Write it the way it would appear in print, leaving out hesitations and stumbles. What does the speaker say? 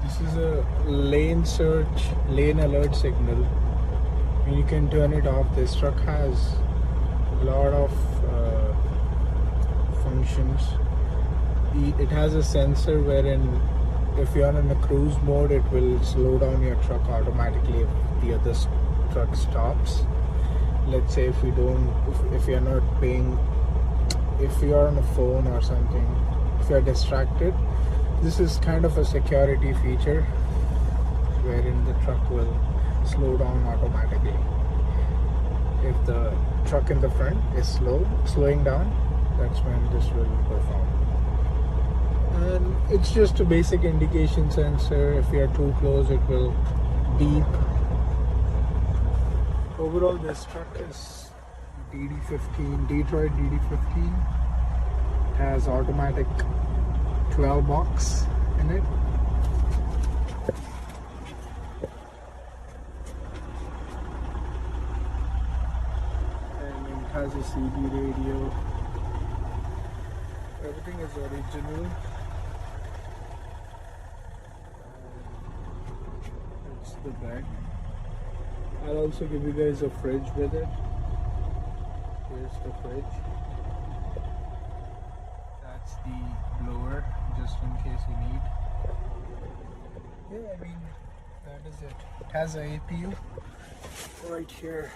This is a lane search, lane alert signal, and you can turn it off. This truck has a lot of functions. It has a sensor wherein if you're in a cruise mode, it will slow down your truck automatically if the other truck stops. Let's say if you're not paying, if you're on a phone or something, if you're distracted, this is kind of a security feature wherein the truck will slow down automatically. If the truck in the front is slowing down, that's when this will perform. And it's just a basic indication sensor. If you're too close, it will beep. Overall, this truck is DT15, Detroit DT15. It has automatic 12 box in it. And it has a CD radio. Everything is original. It's the back. I'll also give you guys a fridge with it. Here's the fridge. That's the blower, just in case you need. Yeah, I mean, that is it. It has a APU right here.